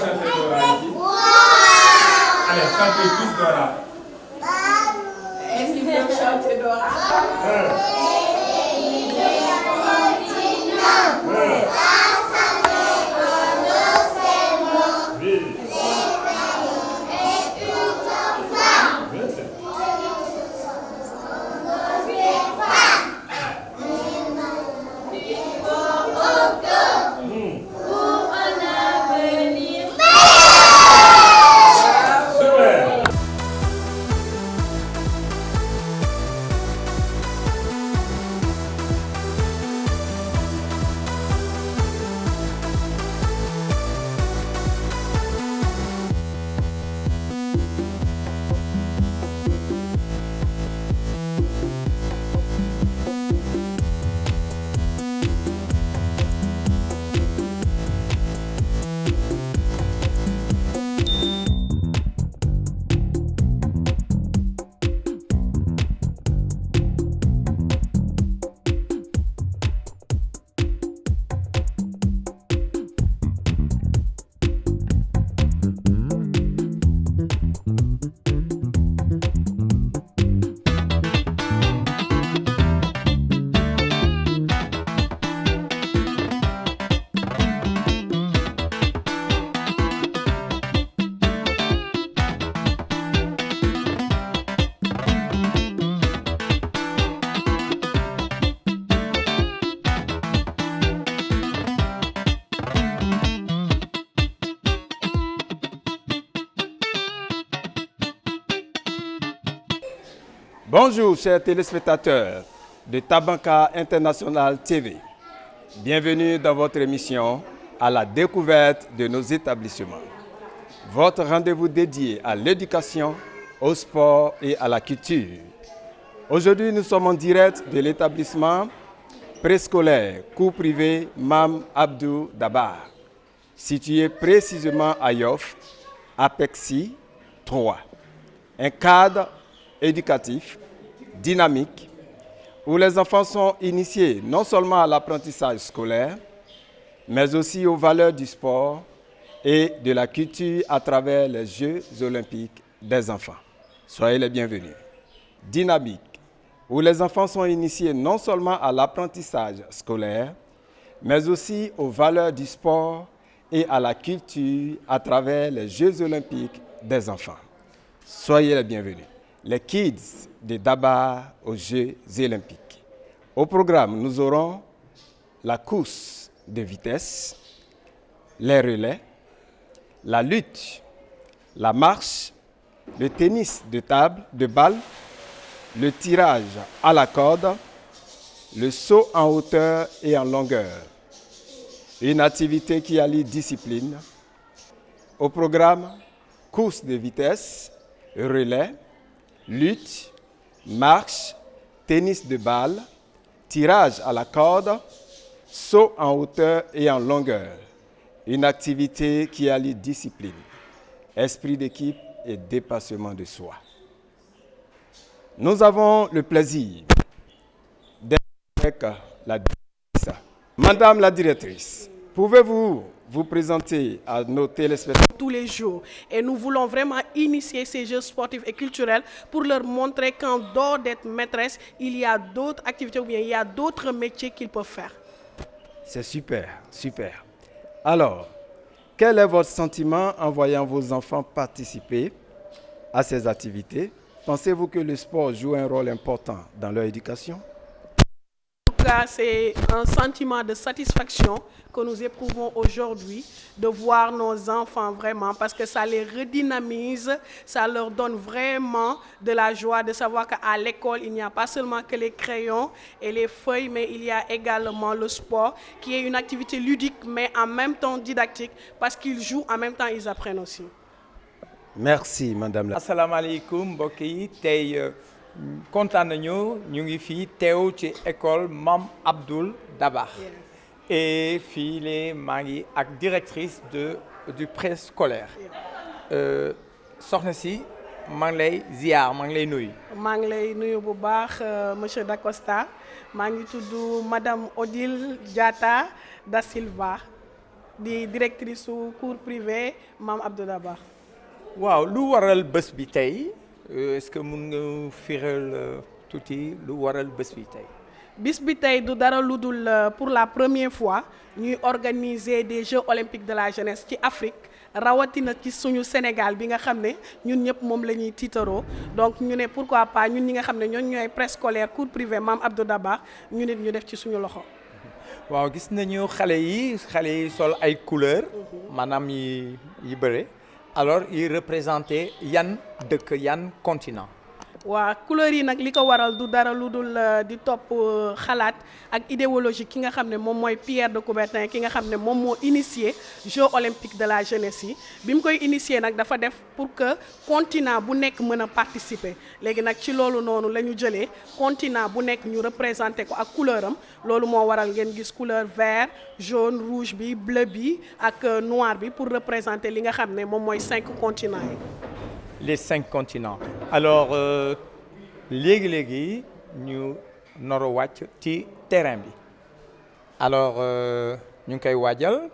chanter Dora ici? Allez, chantez tous Dora. Est-ce qu'ils peuvent chanter Dora? Bonjour chers téléspectateurs de Tabanka International TV. Bienvenue dans votre émission à la découverte de nos établissements. Votre rendez-vous dédié à l'éducation, au sport et à la culture. Aujourd'hui, nous sommes en direct de l'établissement préscolaire cours privé Mam Abdou Dabar, situé précisément à Yoff, Apexi 3. Un cadre éducatif, dynamique, où les enfants sont initiés non seulement à l'apprentissage scolaire, mais aussi aux valeurs du sport et de la culture à travers les Jeux olympiques des enfants. Soyez les bienvenus. Dynamique, où les enfants sont initiés non seulement à l'apprentissage scolaire, mais aussi aux valeurs du sport et à la culture à travers les Jeux olympiques des enfants. Soyez les bienvenus. Les kids de Dabar aux Jeux olympiques. Au programme, nous aurons la course de vitesse, les relais, la lutte, la marche, le tennis de table, de balle, le tirage à la corde, le saut en hauteur et en longueur. Une activité qui allie discipline. Au programme, course de vitesse, relais, lutte, marche, tennis de balle, tirage à la corde, saut en hauteur et en longueur. Une activité qui allie discipline, esprit d'équipe et dépassement de soi. Nous avons le plaisir d'être avec la directrice. Madame la directrice, pouvez-vous vous présenter à nos téléspectateurs tous les jours. Et nous voulons vraiment initier ces jeux sportifs et culturels pour leur montrer qu'en dehors d'être maîtresse, il y a d'autres activités ou bien il y a d'autres métiers qu'ils peuvent faire. C'est super, super. Alors, quel est votre sentiment en voyant vos enfants participer à ces activités? Pensez-vous que le sport joue un rôle important dans leur éducation? En tout cas, c'est un sentiment de satisfaction que nous éprouvons aujourd'hui de voir nos enfants vraiment parce que ça les redynamise, ça leur donne vraiment de la joie de savoir qu'à l'école, il n'y a pas seulement que les crayons et les feuilles, mais il y a également le sport qui est une activité ludique mais en même temps didactique parce qu'ils jouent, en même temps ils apprennent aussi. Merci, madame la. Assalamu alaikum, mbokk yi tey kontaan nañu ñu ngi fii teew ci école Mam Abdou Dabar et fii maa ngi ak directrice du préscolaire soxna si maa ngi lay ziar maa ngi lay nuyu. maa ngi lay nuyu bu baax monsieur Dacosta maa ngi tudd madame Odile Diatta da Silva. di directrice su cours privé Mame Abdou Dabakh. waaw lu waral bés bi tey est-ce que mun nga firal tuuti lu waral bés bi tey. bis bi tey du dara lu dul pour la première fois ñuy organiser des Jeux olympiques de la jeunesse ci Afrique rawatina ci suñu Sénégal bi nga xam ne ñun ñëpp moom la ñuy tiitaroo donc ñu ne pourquoi pas ñun ñi nga xam ne ñooy préscolaire cours privé Mame Abdou Dabakh ñu nit ñu def ci suñu loxo. waaw gis nañu xale yi sol ay couleurs maanaam yi bëre alors yi représenté yan dëkk yan continent. waa couleur yi nag li ko waral du dara lu dul di topp xalaat ak idéologie ki nga xam ne moom mooy Pierre de Coubertin ki nga xam ne moom moo initié Jeux olympiques de la jeunesse yi bi mu koy initié nag dafa def pour que continent bu nekk mën a participer léegi nag ci loolu noonu la ñu jëlee continent bu nekk ñu représenté ko ak couleur am loolu moo waral ngeen gis couleur vert jaune rouge bi bleu bi ak noir bi pour représenter li nga xam ne moom mooy 5 continents yi. les 5 continents alors léegi ñu nar a wàcc ci terrain bi alors ñu ngi koy waajal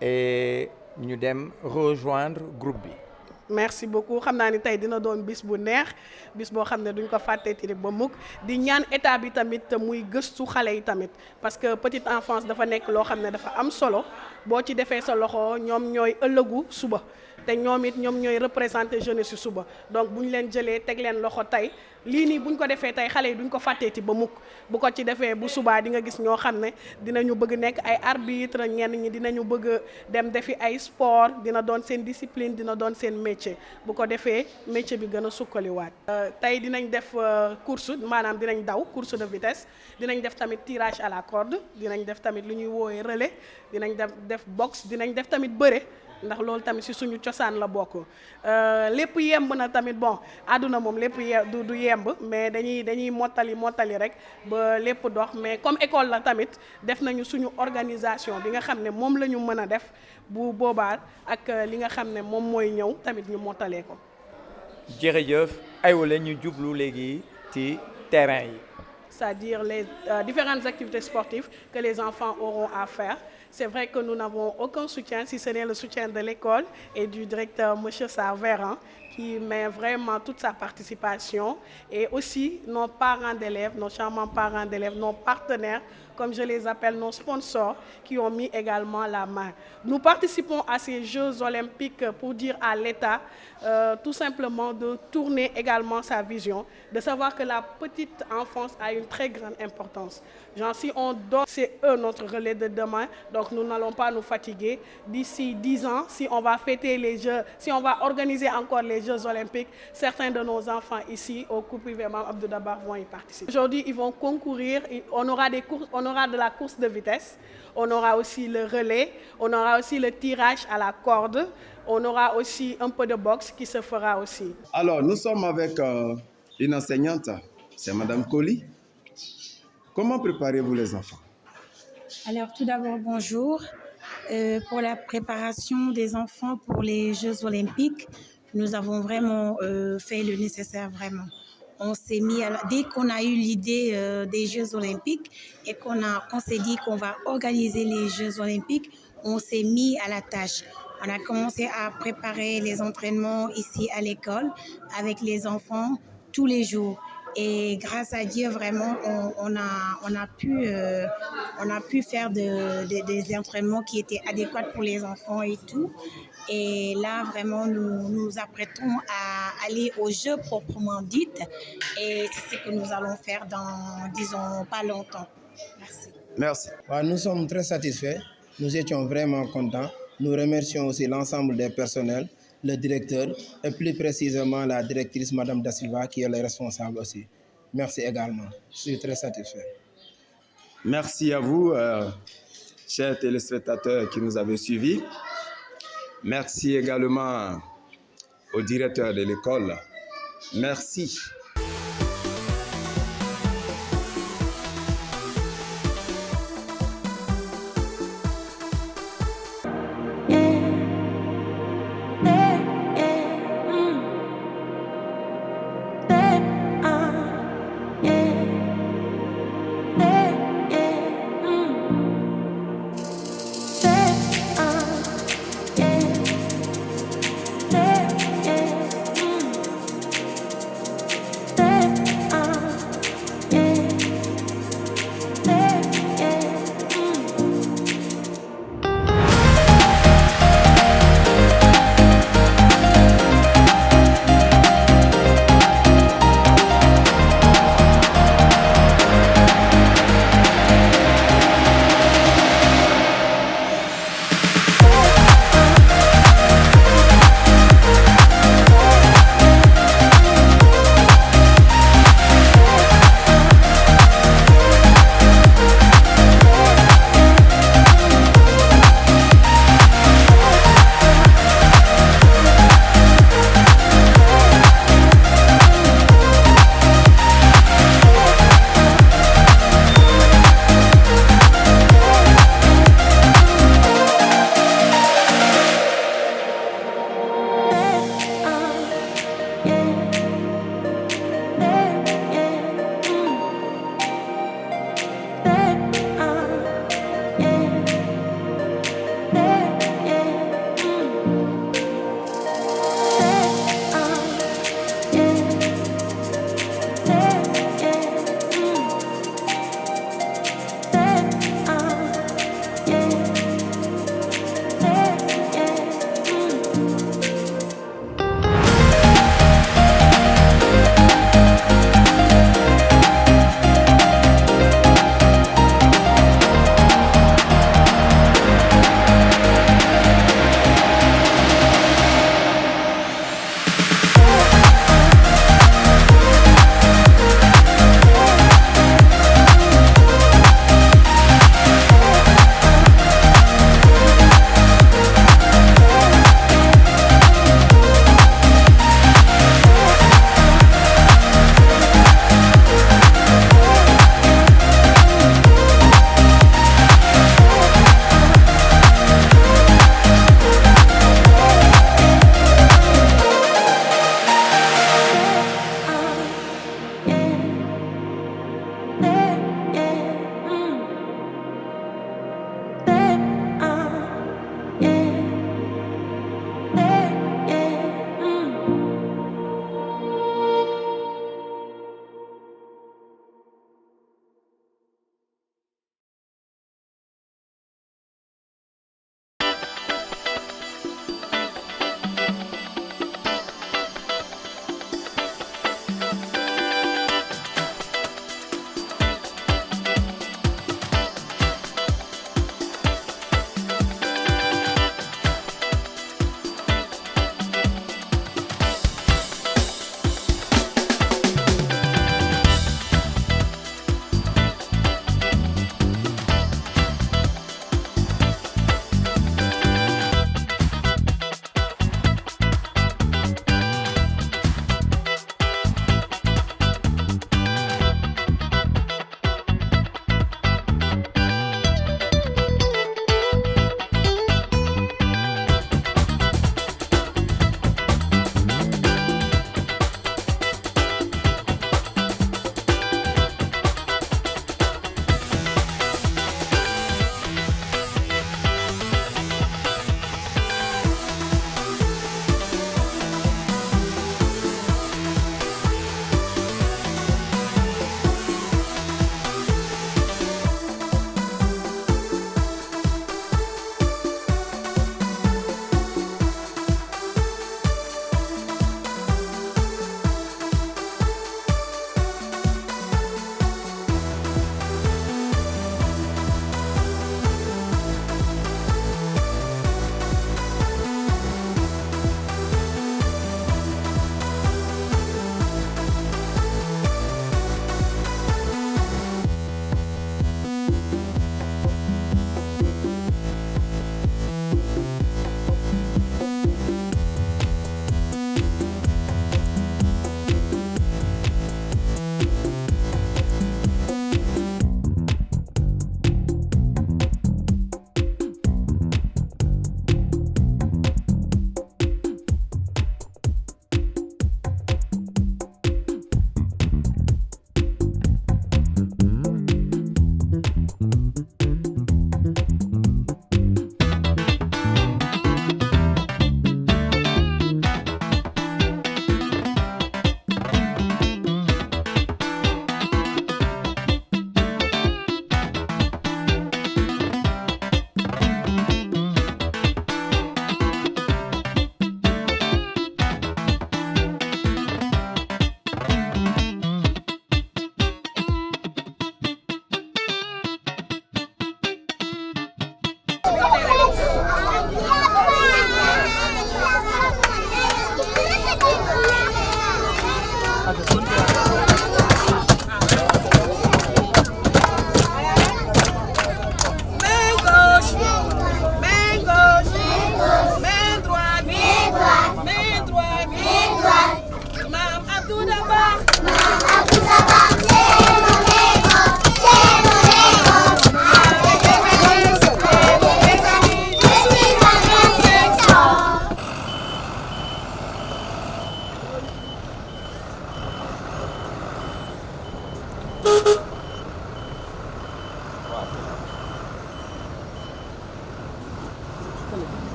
et ñu dem rejoindre groupe bi. merci beaucoup xam naa ni tey dina doon bis bu neex bis boo xam ne duñ ko fàtteeti ba mukk di ñaan état bi tamit muy gëstu xale yi tamit parce que petite enfance dafa nekk loo xam ne dafa am solo boo ci defee sa loxo ñoom ñooy ëllëgu suba te ñoom ñooy représenter jeunesse suba donc bu ñu leen jëlee teg leen loxo tey lii nii bu ñu ko defee tey xale yi duñ ko fàtteeti ba mukk bu ko ci defee bu subaa di nga gis ñoo xam ne dinañu bëgg nekk ay arbitre ñenn ñi dinañu bëgg dem defi ay sport dina doon seen discipline dina doon seen métier bu ko defee métier bi gën a sukkaliwaat. tey dinañ def course maanaam dinañ daw course de vitesse dinañ def tamit tirage à la corde dinañ def tamit lu ñuy woowee relais dinañ def boxe dinañ def tamit bëre. ndax loolu tamit ci suñu cosaan la bokk lépp yemb na tamit bon àdduna moom lépp du yemb mais dañuy mottali rek ba lépp dox mais comme école la tamit def nañu suñu organisation bi nga xam ne moom la ñu mën a def bu boobaa ak li nga xam ne moom mooy ñëw tamit ñu mottalee ko. jërëjëf aywa la ñu jublu léegi ci terrain yi. c'est-à-dire les différentes activités sportives que les enfants auront à faire. C'est vrai que nous n'avons aucun soutien, si ce n'est le soutien de l'école et du directeur M. Sarveran, qui met vraiment toute sa participation, et aussi nos parents d'élèves, nos charmants parents d'élèves, nos partenaires, comme je les appelle, nos sponsors, qui ont mis également la main. Nous participons à ces Jeux olympiques pour dire à l'État, tout simplement, de tourner également sa vision, de savoir que la petite enfance a une très grande importance. Genre, si on donne, c'est eux notre relais de demain, donc nous n'allons pas nous fatiguer. D'ici 10 ans, si on va fêter les Jeux, si on va organiser encore les Jeux olympiques, certains de nos enfants ici, au cours privé Mame Abdou Dabakh, vont y participer. Aujourd'hui, ils vont concourir, on aura des courses, on aura de la course de vitesse, on aura aussi le relais, on aura aussi le tirage à la corde, on aura aussi un peu de boxe qui se fera aussi. Alors, nous sommes avec une enseignante, c'est Madame Colli. Comment préparez-vous les enfants? Alors, tout d'abord, bonjour. Pour la préparation des enfants pour les Jeux olympiques, nous avons vraiment fait le nécessaire, vraiment. On s'est mis dès qu'on a eu l'idée des Jeux olympiques et qu'on s'est dit qu'on va organiser les Jeux olympiques, on s'est mis à la tâche. On a commencé à préparer les entraînements ici à l'école avec les enfants tous les jours. Et grâce à Dieu, vraiment, on a pu faire des entraînements qui étaient adéquats pour les enfants et tout. Et là, vraiment, nous nous apprêtons à aller aux Jeux proprement dites. Et c'est ce que nous allons faire dans, disons, pas longtemps. Merci. Merci. Nous sommes très satisfaits. Nous étions vraiment contents. Nous remercions aussi l'ensemble des personnels, le directeur et plus précisément la directrice Madame Da Silva qui est la responsable aussi. Merci également. Je suis très satisfait. Merci à vous, chers téléspectateurs qui nous avez suivis. Merci également au directeur de l'école. Merci.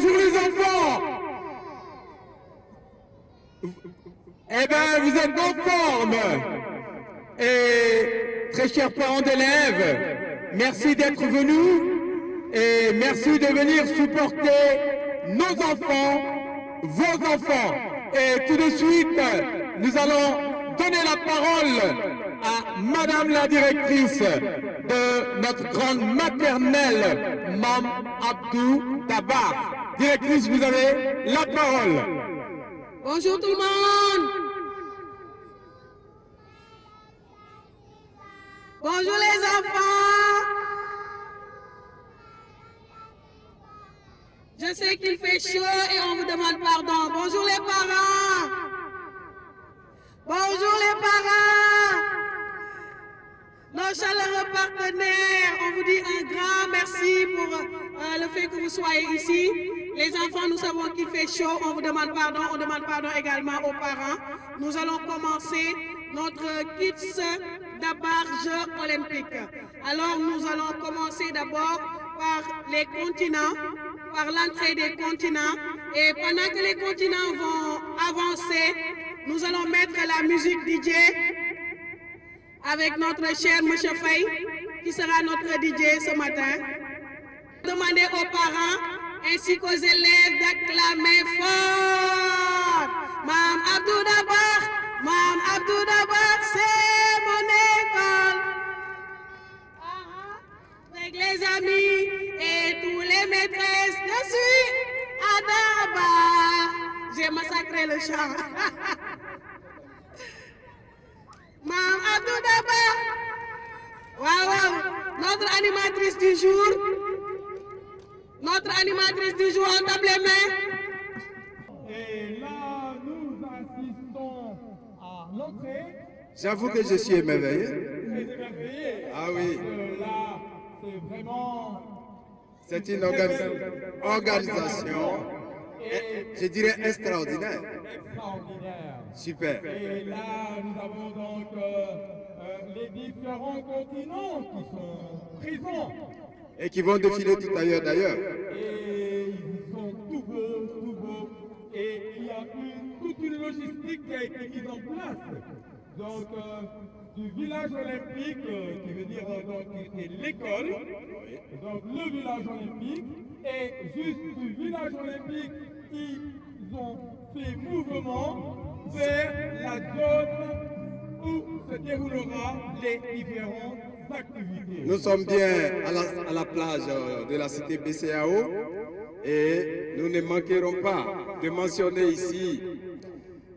Bonjour les enfants. Eh bien, vous êtes en forme. Et très chers parents d'élèves, merci d'être venus et merci de venir supporter nos enfants, vos enfants. Et tout de suite, nous allons donner la parole à Madame la directrice de notre grande maternelle, Mam Abdou Dabar. Directrice, vous avez la parole. Bonjour tout le monde. Bonjour les enfants. Je sais qu'il fait chaud et on vous demande pardon. Bonjour les parents. Bonjour les parents. Nos chaleureux partenaires, on vous dit un grand merci pour le fait que vous soyez ici. Les enfants, nous savons qu'il fait chaud, on vous demande pardon, on demande pardon également aux parents. Nous allons commencer notre Kids Dabar Jeux olympiques. Alors nous allons commencer d'abord par les continents, par l'entrée des continents. Et pendant que les continents vont avancer, nous allons mettre la musique DJ avec notre cher M. Faye, qui sera notre DJ ce matin. Demandez aux parents ainsi qu'aux élèves d'acclamer fort. Mam Abdou Dabar, c'est mon école. Avec les amis et tous les maîtresses, je suis à Dabar. J'ai massacré le chant. Mam Abdou Dabar. Wow. Notre animatrice du jour. On tape les mains. Et là, nous assistons à l'entrée. J'avoue que je suis émerveillé. Ah oui. Là, c'est vraiment... C'est une organisation, je dirais extraordinaire. Super. Et là, nous avons donc les différents continents qui sont présents. Et qui vont défiler tout à l'heure d'ailleurs. Et ils sont tout beaux. Et il y a toute une logistique qui a été mise en place. Donc, du village olympique, qui veut dire l'école, donc le village olympique, et juste du village olympique, ils ont fait mouvement vers la zone où se déroulera les différentes activités. Nous sommes bien à la plage de la cité BCAO et nous ne manquerons pas de mentionner ici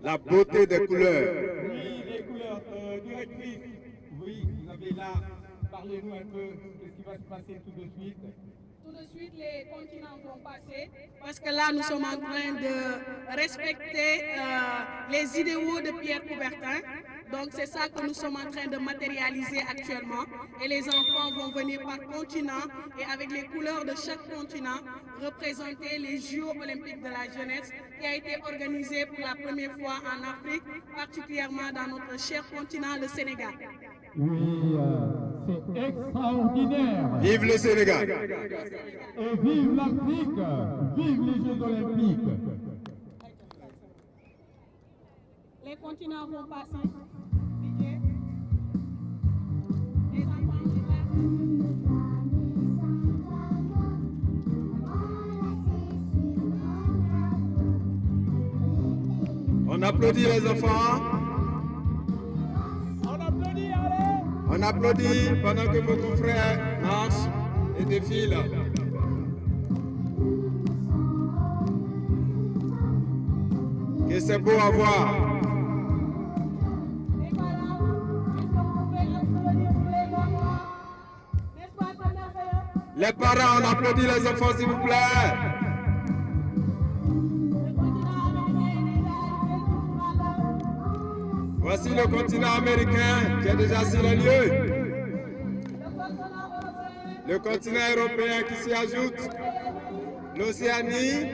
la beauté des couleurs. Oui, les couleurs. Directrice, oui, vous avez là, parlez-nous un peu de ce qui va se passer tout de suite. Tout de suite, les continents vont passer parce que là, nous sommes en train de respecter les idéaux de Pierre Coubertin. Donc, c'est ça que nous sommes en train de matérialiser actuellement. Et les enfants vont venir par continent et avec les couleurs de chaque continent représenter les Jeux olympiques de la jeunesse qui a été organisé pour la première fois en Afrique, particulièrement dans notre cher continent, le Sénégal. Oui, c'est extraordinaire. Vive le Sénégal. Et vive l'Afrique, vive les Jeux olympiques. Les continents vont passer. On applaudit les enfants. On applaudit, allez. On applaudit pendant que vos confrères marchent et défilent. Que c'est beau à voir. Les parents, on applaudit les enfants s'il vous plaît. Voici le continent américain qui est déjà sur les lieux. Le continent européen qui s'y ajoute. L'Océanie.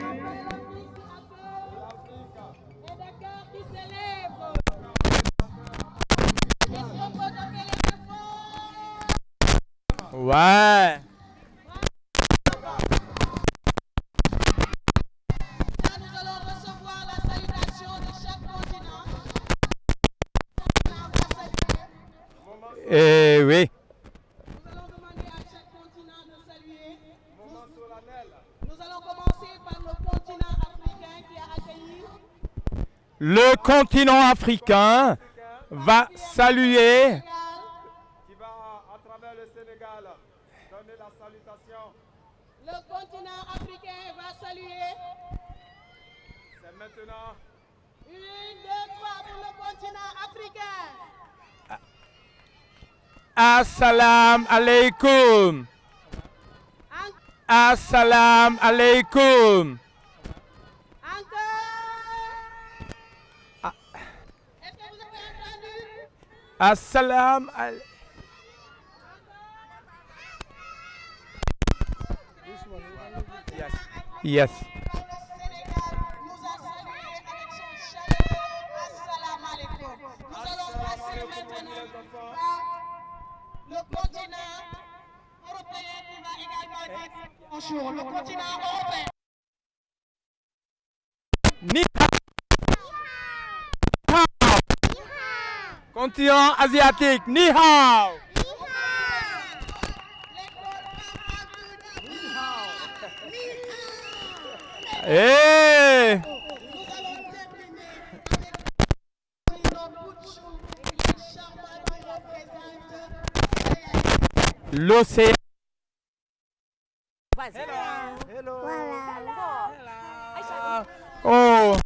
Ouais. Oui. Nous allons demander à chaque continent de saluer. Nous allons commencer par le continent africain qui a accueilli. Le continent africain va saluer. Qui va à travers le Sénégal donner la salutation. Le continent africain va saluer. C'est maintenant. 1, 2, 3 pour le continent africain. Assalamu alaikum. Assalamu alaikum. Est-ce que vous avez entendu? Assalamu alaikum. Yes. Le continent européen qui va également dire bonjour. Le continent européen. Ni hao. Continent asiatique, ni hao. Hey. L'océan. Hello. Oh.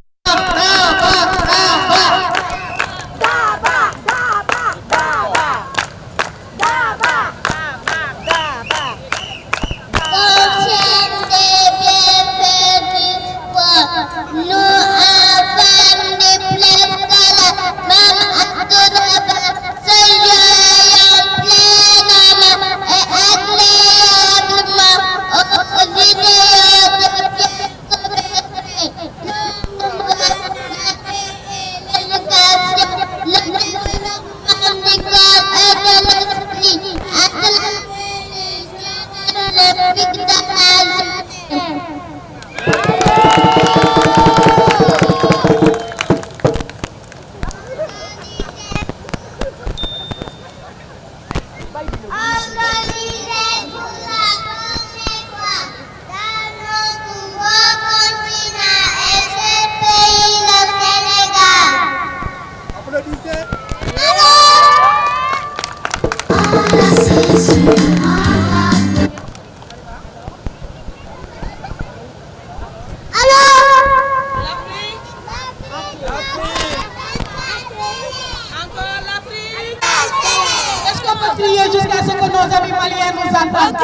Jusqu'à ce que nos amis maliens nous entendent.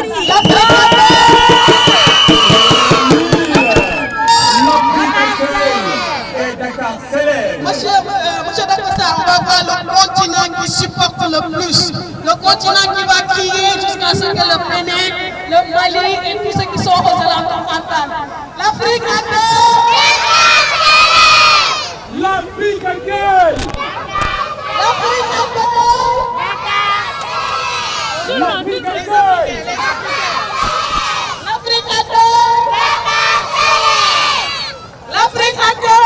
Monsieur Dakosa, on va voir le continent qui supporte le plus. Le continent qui va crier jusqu'à ce que le Bénin, le Mali et tous ceux qui sont aux alentours entendent. L'Afrique accueille! L'Afrique accueille! L'Afrique accueille! L'Afrique accueille! L'Afrique accueille!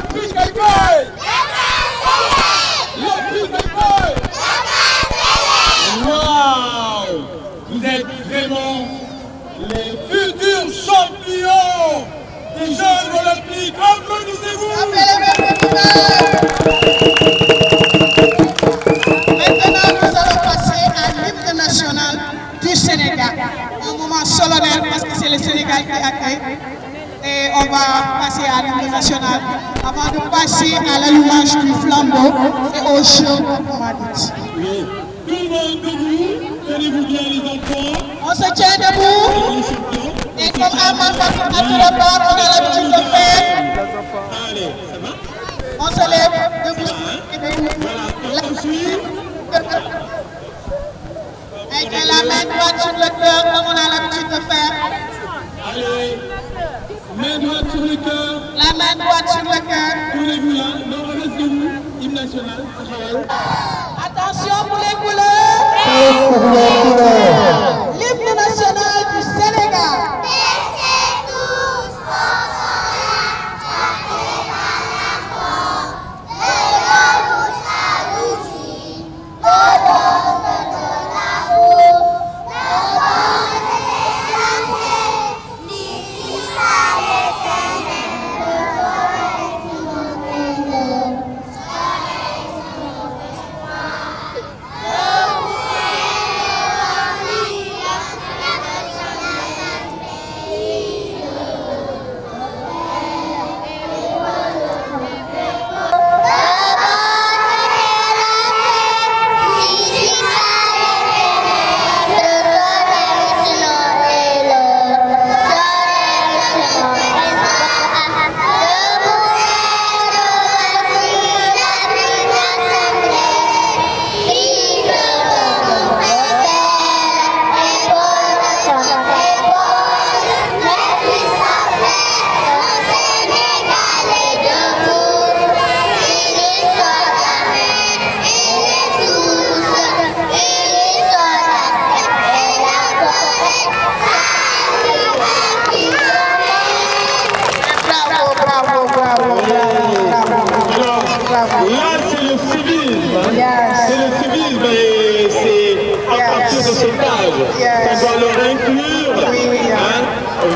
L'Afrique accueille! Vous êtes vraiment les futurs champions des Jeux Olympiques. Applaudissez-vous! Maintenant, nous allons passer à l'hymne national du Sénégal. Un moment solennel parce que c'est le Sénégal qui accueille. Et on va passer à l'hymne national avant de passer à l'allumage du flambeau et au jeu de Madrid. Oui. Tout le monde debout. Tenez-vous bien les enfants. On se tient debout. Et comme à tout le temps, on a l'habitude de faire. Allez, ça va? On se lève debout et debout. Voilà, on poursuit. Avec la main droite sur le cœur, comme on a l'habitude de faire. Allez, main droite sur le cœur. La main droite sur le cœur. Tournez-vous là. Non, on reste debout. Hymne national. Attention pour les couleurs.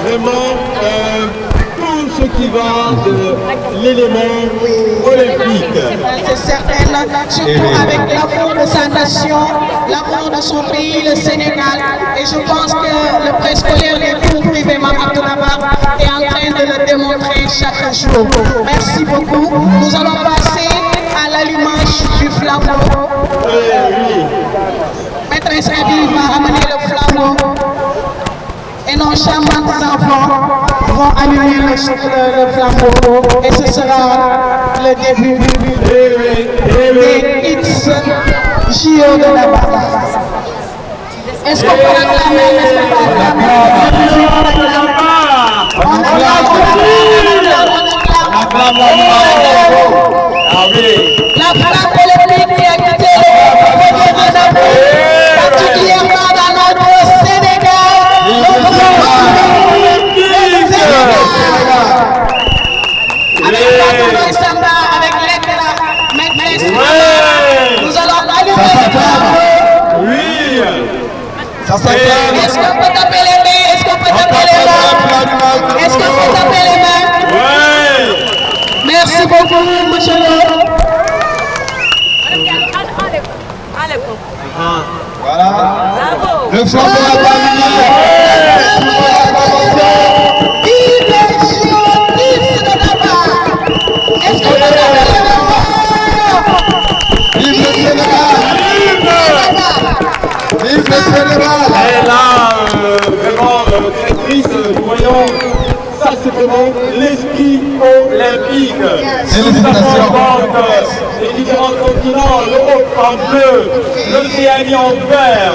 Vraiment tout ce qui va de l'élément olympique. C'est certain, surtout avec l'amour de sa nation, l'amour de son pays, le Sénégal. Et je pense que le préscolaire des cours privés Abdoulabar est en train de le démontrer chaque jour. Merci beaucoup. Nous allons passer à l'allumage du flambeau. Maîtresse Rabi va amener le flambeau. Et nos charmants enfants vont allumer le flambeau et ce sera le début des hits JO de la base. Est-ce qu'on peut acclamer? On la flamme olympique qui a été particulièrement dans notre Sénégal. Avec la Samba, avec l'État, nous allons allumer le flambeau. Oui. Est-ce qu'on peut taper les mains? Est-ce qu'on peut taper les mains? Est-ce qu'on peut taper les mains? Oui. Merci beaucoup, monsieur le. Voilà. Le flambeau a terminé. Vive les géotistes de là-bas. Est-ce qu'on peut taper les mains? Vive le Sénégal. Vive le Sénégal. Et là, vraiment, très triste, nous voyons, ça c'est vraiment l'esprit olympique. Félicitations. Les différents continents, l'Europe en bleu, l'Océanie en vert,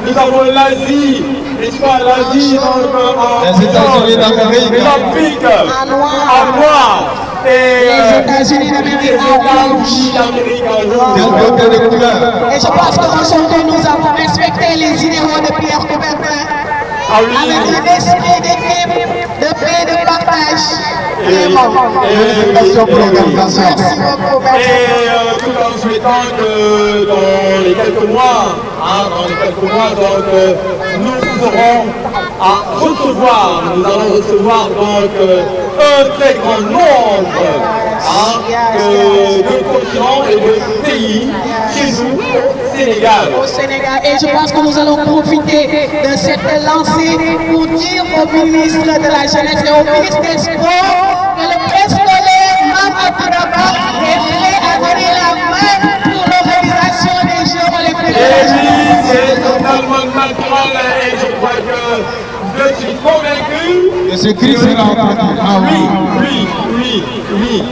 nous avons l'Asie, n'est-ce pas, l'Asie les États-Unis d'Amérique, l'Afrique en noir, et les États-Unis d'Amérique en rouge. quelle beauté de couleur. Et je pense qu'aujourd'hui nous avons respecté les idéaux de Pierre Coubertin avec un esprit d'équipe, de paix, de partage. Félicitations pour l'organisation. Merci beaucoup. Et tout en souhaitant que dans les quelques mois, donc, nous aurons à recevoir, nous allons recevoir donc un très grand nombre de continents et de pays chez nous au Sénégal. Au Sénégal. Et je pense que nous allons profiter de cette lancée pour dire au ministre de la Jeunesse et au ministre des Sports que le préscolaire Abdoulabar est prêt à donner la main pour l'organisation des Jeux olympiques. Et oui, c'est totalement naturel et je crois que je suis convaincu. Et ce cri sera entendu. Oui.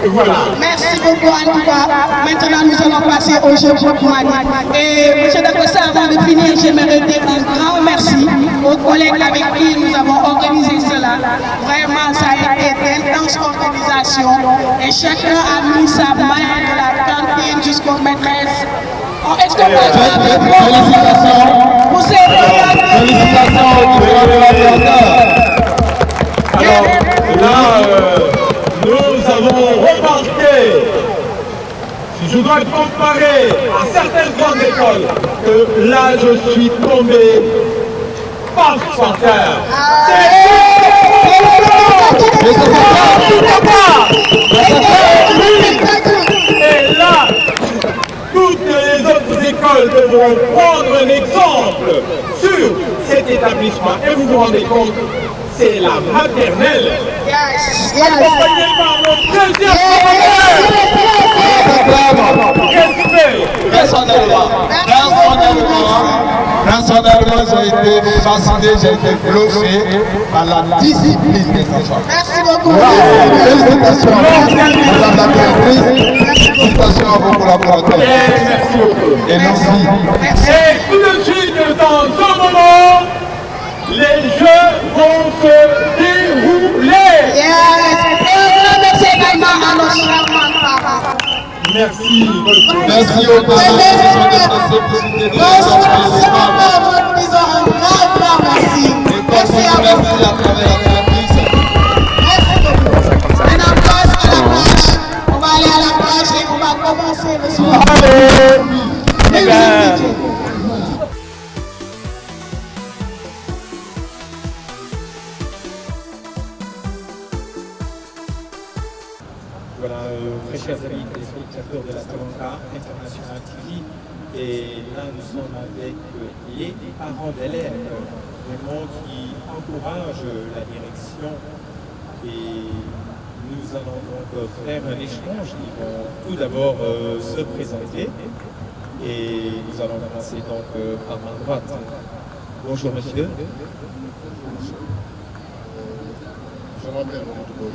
Voilà. Merci beaucoup en tout cas. Maintenant nous allons passer au jeu Mali. Et M. Dakossa, avant de finir, j'aimerais dire un grand merci aux collègues avec qui nous avons organisé cela. Vraiment, ça a été d'intense organisation et chacun a mis sa main de la cantine jusqu'aux maîtresses. Est-ce qu'on peut faire Félicitations. pour ces voyages? Félicitations au niveau de l'ordinateur. Alors là, nous avons remarqué, si je dois comparer à certaines grandes écoles que là je suis tombé par terre. Et là, toutes les autres écoles devront prendre un exemple sur cet établissement. Et vous vous rendez compte, c'est la maternelle. Accompagnée par le deuxième personnellement, j'ai été fasciné, j'ai été bluffé par la discipline des enfants. Merci beaucoup. Félicitations, madame la directrice. Félicitations à vos collaborateurs. Merci beaucoup. Et merci. Et tout de suite, dans un moment, les jeux vont se dérouler. Merci également à nos charmantes parents. Merci. Merci aux parents qui se sont déplacés pour soutenir les enfants et les femmes. Nous disons un grand merci. Merci à vous. À travers la directrice. Merci beaucoup. Maintenant, place à la plage. On va aller à la plage et on va commencer le soir. Voilà, très chers amis téléspectateurs de la Tabanka International TV, et là nous sommes avec les parents d'élèves, vraiment qui encouragent la direction, et nous allons donc faire un échange. Ils vont tout d'abord se présenter, et nous allons commencer donc par ma droite. Bonjour monsieur. Je m'appelle Moutouboy.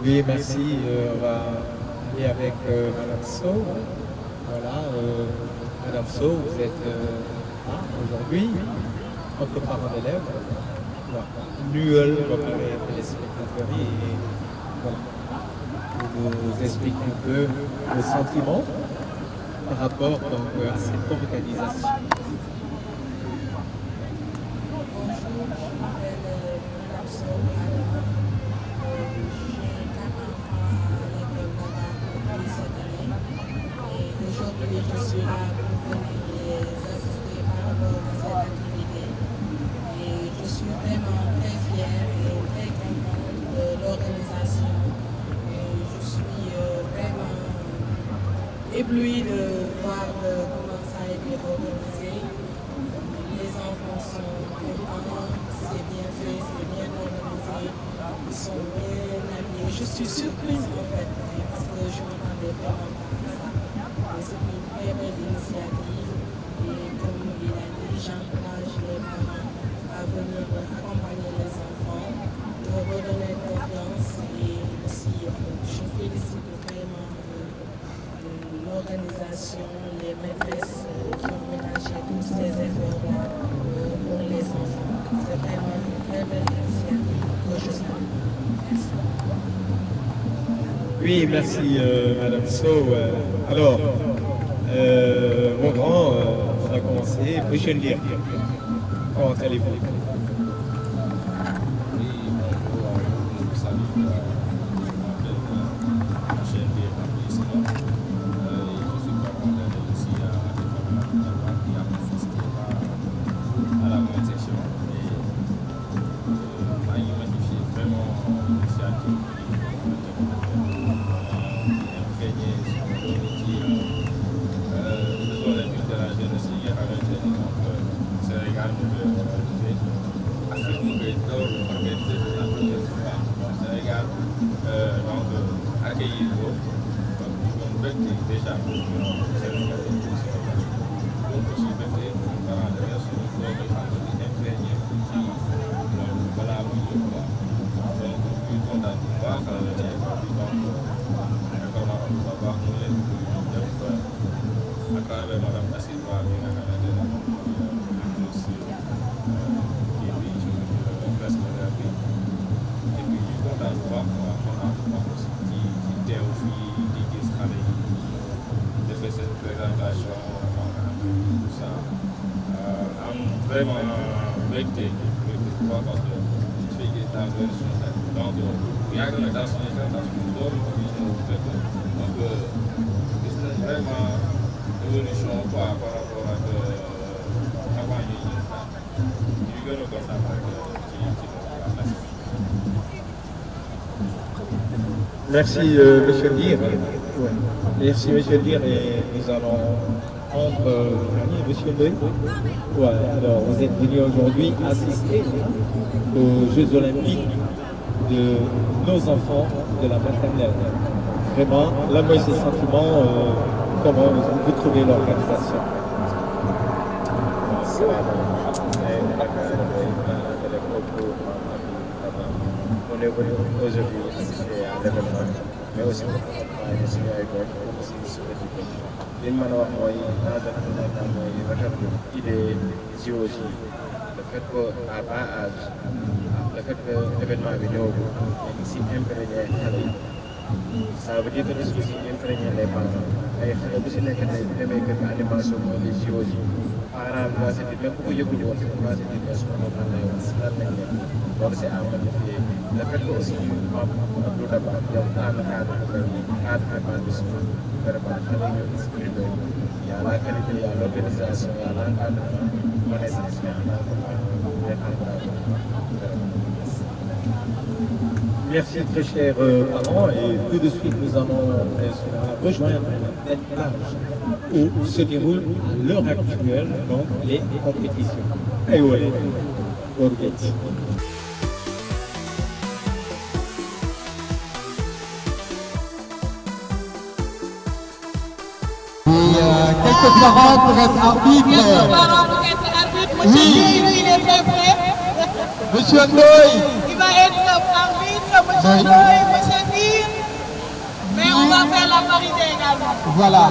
Oui, merci. On va aller avec Madame Sow. Voilà, Madame Sow, vous êtes aujourd'hui entre parents d'élèves. Voilà. Nuel, comme les téléspectateurs, et voilà. Vous nous expliquez un peu vos sentiments par rapport donc, à cette organisation. Ébloui de voir comment ça a été organisé. Les enfants sont contents, c'est bien fait, c'est bien organisé, ils sont bien habillés. Je suis surprise en fait, parce que je ne m'attendais vraiment pas à ça. C'est une très belle initiative et comme il a dit, j'encourage les parents à venir accompagner les enfants, leur redonner confiance et aussi je félicite vraiment l'organisation, les maîtresses qui ont ménagé tous ces efforts-là pour les enfants. C'est vraiment une très belle initiative que je salue. Merci. Oui, merci Madame Sow. Alors, mon grand, on va commencer. Brigitte Lire. Comment allez-vous? déjà Sénégalais aussi. Donc aussi peut-être parents de version de imprégné ci loolu balaa muy jóg quoi donc ñu kontaan bu baax ci école bi donc vraiment am bu baax mu leen def à travers madame Assilva bi nga xamante ne directrice kii bi ci personnel bi et puis ñu kontaan bu baax quoi kontaan bu baax aussi ci teew fii di gis xale yi defee seen présentation tout ça am vraiment mbégte bu baax parce que su fekkee dans version donc yàgg na dans suñu présentation loolu moo ñu ñëw fekk donc gis nañ vraiment évolution quoi par rapport ak avant ñuy ñëw ñu gën a kontaan rek ci loolu. Merci, monsieur Dir. Merci, monsieur Dir. Et nous allons prendre monsieur Ndoye. Ouais, alors, vous êtes venu aujourd'hui assister aux Jeux Olympiques de nos enfants de la maternelle. Vraiment, là, moi, ces sentiments, comment vous trouvez l'organisation? On est venu aujourd'hui assister à l'événement, mais aussi pour accompagner suñu ay doom aussi suñu équipe li ñu mën a wax mooy dans un premier temps mooy rafetlu idée JOJ le fait que à bas âge le fait que événement bi ñëwagul ñu si imprégné xale yi ça veut dire que dañu si imprégné les parents ay xale bu si nekk tey bu demee kër ga animation mooy les JOJ parents bi commencé di même bu ko yëguñu woon si commencé di mais su ma doon ànd ak si nañ leen loolu c'est à magnifier le fait que aussi maam Abdou Daba yow dans le cadre de cadre préparation vraiment xale yi ñoo distribué y a la qualité y a l'organisation y a l'encadrement moo nekk si Merci très chers parents et tout de suite nous allons rejoindre la plage où se déroulent à l'heure actuelle donc les compétitions. Et ouais, ok. Quelques parents pour être arbitres. Quelques parents pour être arbitres. Monsieur Ndoye, il est très prêt. Monsieur Ndoye. Il va être arbitre, monsieur Ndoye, monsieur Dir. Mais on va faire la parité également. Voilà.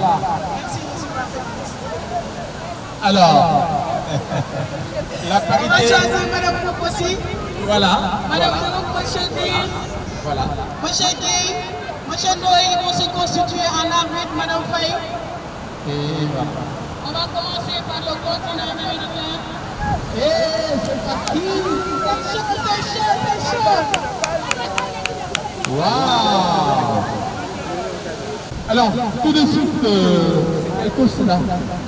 Merci, monsieur le président. Alors, la parité. On va choisir madame Nopossi. Voilà. Madame Nopossi, monsieur Dir. Voilà. Monsieur Dir, monsieur Ndoye, ils vont se constituer en arbitre, madame Faye. Et voilà. On va commencer par le continent américain. Et c'est parti. C'est chaud. Waouh. Alors, tout de suite, quelle course là?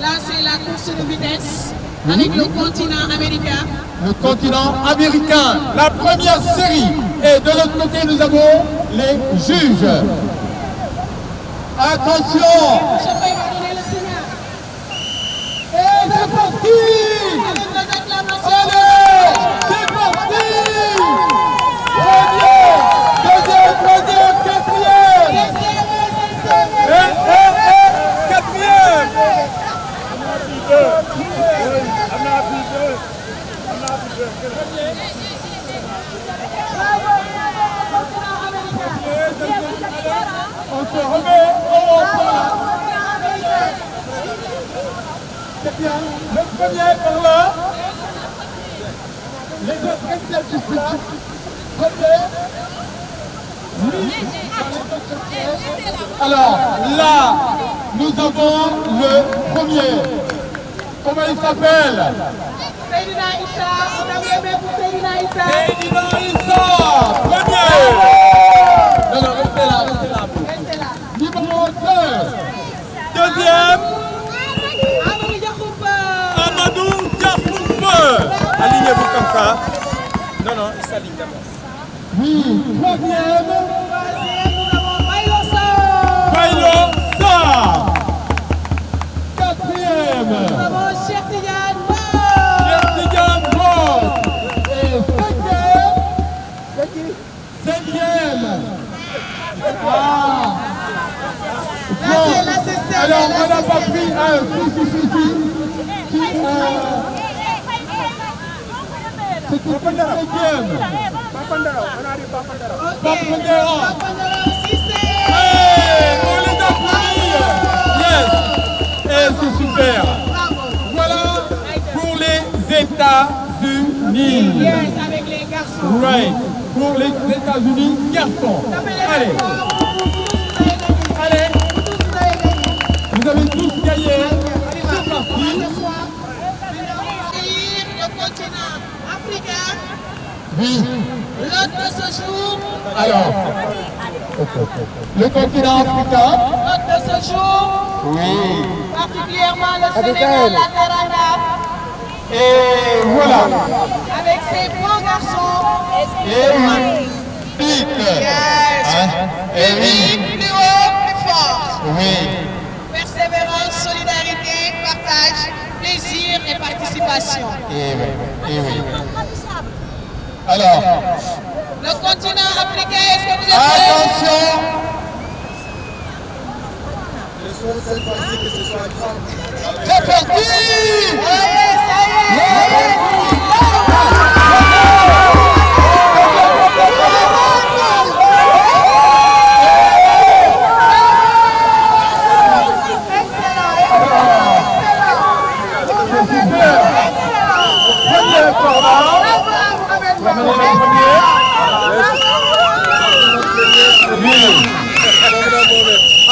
Là, c'est la course de vitesse avec le continent américain. Le continent américain, la première série. Et de l'autre côté, nous avons les juges. Attention. Et c'est parti! Allez, c'est parti! Premier, deuxième, troisième, quatrième! Quatrième! On se remet au point. C'est bien. Le premier par là. Les autres restent juste là. Premier. Alors là, nous avons le premier. Comment il s'appelle? Seydina Issa. On a bien pour Seydina Issa. Seydina Issa. Premier. Non, restez là. Numéro 2. Deuxième. Amadou Diakhoupa. Alignez-vous comme ça. Non, il s'aligne d'abord. Oui, troisième. Nous avons Bailo Sarr. Quatrième. Nous avons Cheikh Tidiane Mbodj. Cheikh Tidiane Mbodj. Et cinquième. Ah. Là, c'est Alors, on n'a pas pris un on les applaudit. Yes. Et c'est super. Voilà pour les États-Unis. Yes, avec les garçons. Right. Pour les États-Unis, garçons. Allez. Allez. Vous avez tous gagné. C'est parti. Le continent africain. Oui. L'hôte de ce jour. Alors, le continent africain. L'hôte de ce jour. Oui. Particulièrement le Sénégal, la Teranga. Et voilà. Avec ces beaux garçons. Et oui. Yes. Et oui. Plus haut, plus fort. Oui. Persévérance, solidarité, partage, plaisir et participation. Et oui. Et oui. Alors. Le continent africain, est-ce que vous êtes prêts? Attention. Je souhaite cette fois-ci que ce soit grand. C'est parti.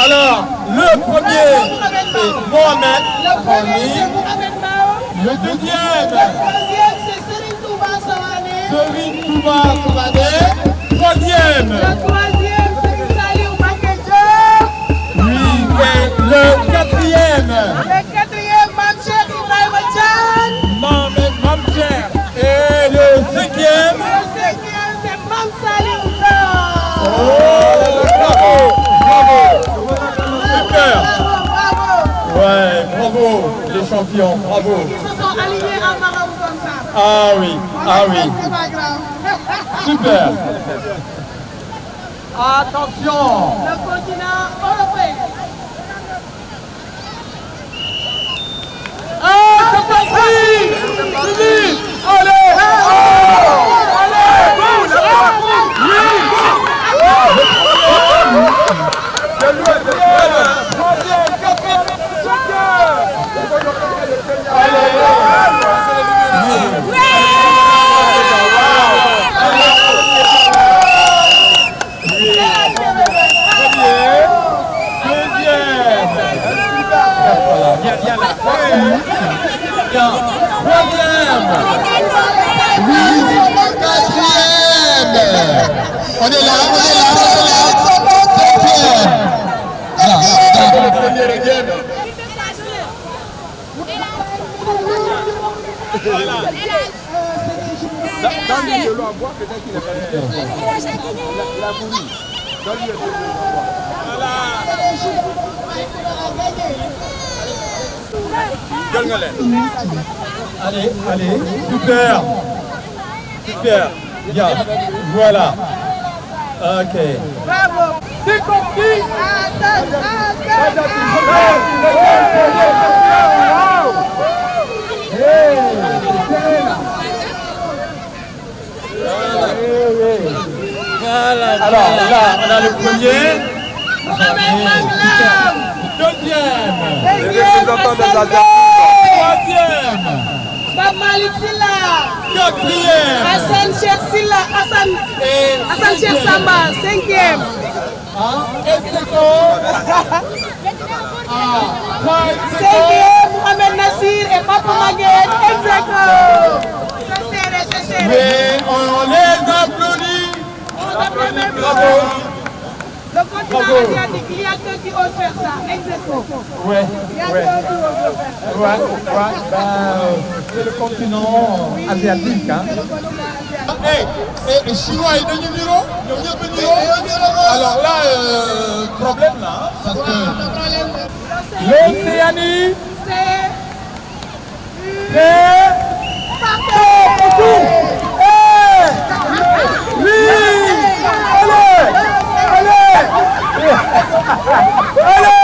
Alors, le premier, c'est Mohamed. Le deuxième, c'est Serine Touba Savané. Serine Touba Savané. Troisième, Le troisième, c'est Saliou Makedjo. oui, et le quatrième, Le quatrième, Mamcher Ibrahima Tchan. Mamcher. Et le cinquième, Le cinquième, c'est Mam Saliou Tchan. oh, bravo, bravo, super. Bravo. Ouais, bravo, les champions, bravo. Ils se sont alignés en marabout comme ça. Ah oui, ah oui, C'est pas grave. super. Attention. Le continent européen. Ah, c'est parti. Allez, allez, On est là, on est là, Donne-lui de l'eau à boire, peut-être qu'il n'a pas fait. Il a voulu. Donne-lui de l'eau à boire. Allez, allez, super, super, bien, voilà, ok. Bravo. C'est parti. Alors là, on a le premier, deuxième, troisième, Bab Malik Silla. quatrième, Hassan Cheikh Silla. Hassan Cheikh Samba. Cinquième. Cinquième, Mohamed Nassir et Papa Maguette. Exactement. C'est serré. mais on les applaudit. Bravo. Le continent asiatique, il y a que qui osent faire ça. Exactement. Ouais, Il y a ouais. que qui osent faire ça. Ouais, c'est le continent asiatique. Hein. Et Chinois, il y a un numéro. Alors là, problème là, parce que L'Océanie, C'est partout. Oui, allez, allez, allez.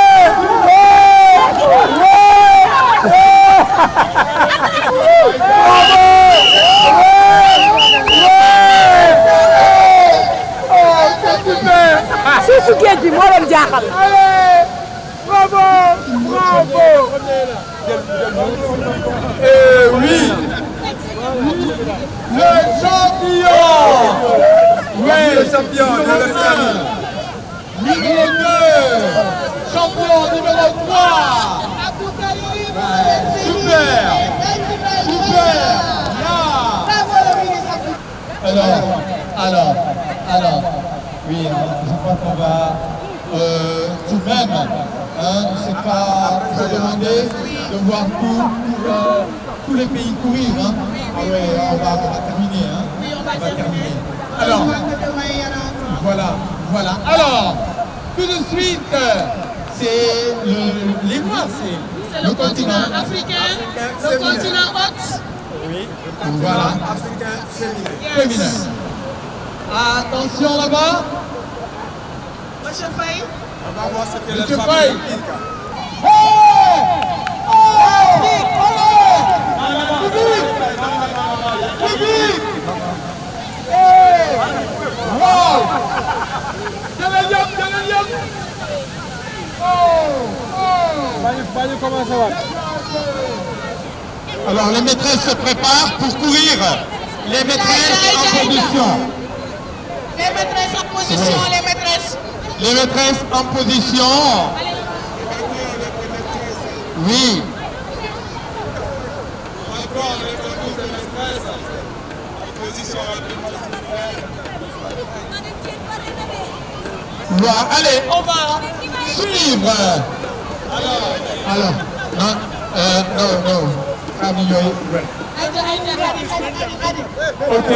Et oui, le champion. Oui, le champion, numéro 2, champion numéro 3. Super, super, alors, oui, je crois qu'on va tout de même, c'est pas demander de voir tous les pays courir. Hein. Ah ouais, on va terminer. Hein. On va terminer. Alors, voilà. Alors, tout de suite, c'est les mois, c'est le continent africain, le continent hôte. Oui, voilà. Africain féminin. Attention là-bas. Monsieur Faye. On va voir ce que Monsieur Faye. Alors les maîtresses se préparent pour courir. Les maîtresses en position. Les maîtresses en position, oui. Les maîtresses en position. Oui. Voilà. Allez, on va suivre. Alors, non. Ok.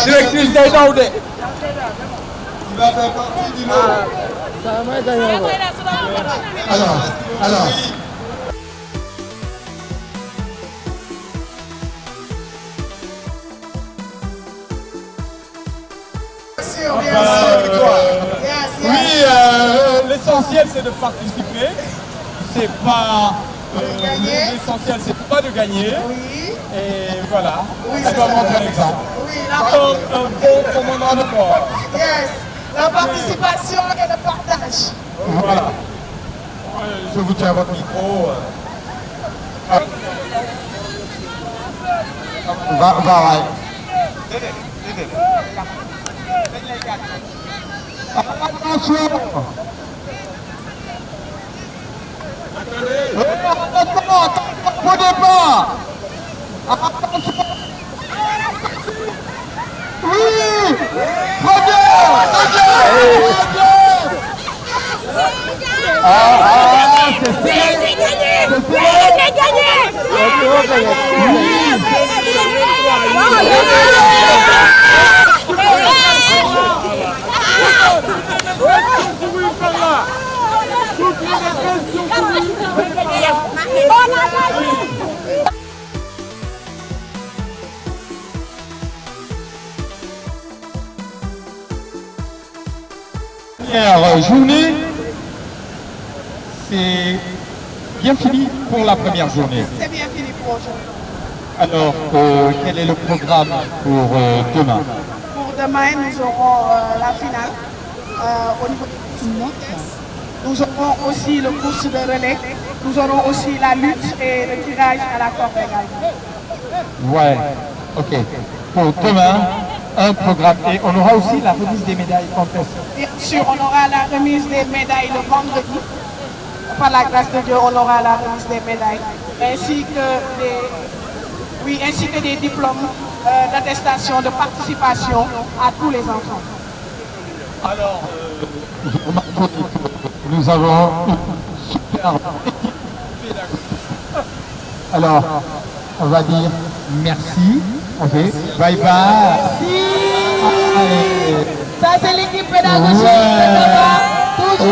Directrice Daïdaoudé. Il va faire partie du lot. Alors. Oui, l'essentiel c'est de participer. C'est pas l'essentiel, c'est pas de gagner. Oui. Et voilà. Oui, ça doit montrer l'exemple. Oui, comme un bon commandant de bord. Yes. La participation et le partage. Voilà. Je vous tiens votre micro. Va. Attention. Attention, au départ. Attention. Oui. Très bien. Première journée, c'est bien fini pour la première journée. C'est bien fini pour aujourd'hui. Alors, quel est le programme pour demain? Pour demain, nous aurons la finale au niveau des vitesses. Nous aurons aussi le course de relais. Nous aurons aussi la lutte et le tirage à la corde également. Ouais, ok. Pour demain, un programme. Et on aura aussi la remise des médailles contest. Bien sûr, on aura la remise des médailles le vendredi. Par la grâce de Dieu, on aura la remise des médailles. Ainsi que des diplômes d'attestation de participation à tous les enfants. Alors, nous avons une super équipe. Alors, on va dire merci. Ok, bye bye. Merci. Ça, c'est l'équipe pédagogique. Toujours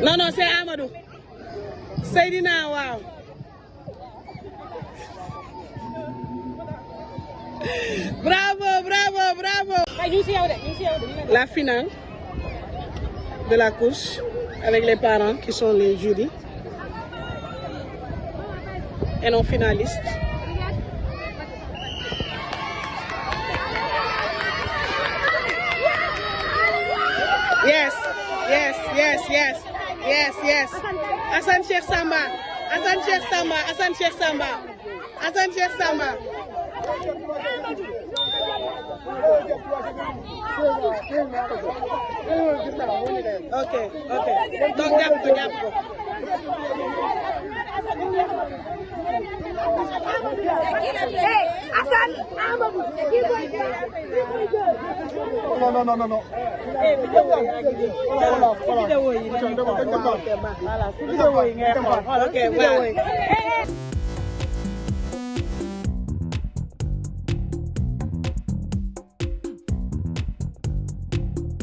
Non, non, c'est Amadou. Seydina, wow. Bravo, bravo, bravo. La finale de la course avec les parents qui sont les jurys et nos finalistes. Yes, yes, yes, yes, yes, yes. Hassan Cheikh Samba, Hassan Cheikh Samba, Hassan Cheikh Samba, Hassan Cheikh Samba. Ok, ok. Donc jàpp ko. Hey, Hassan, Amadou, non. Ok, voilà.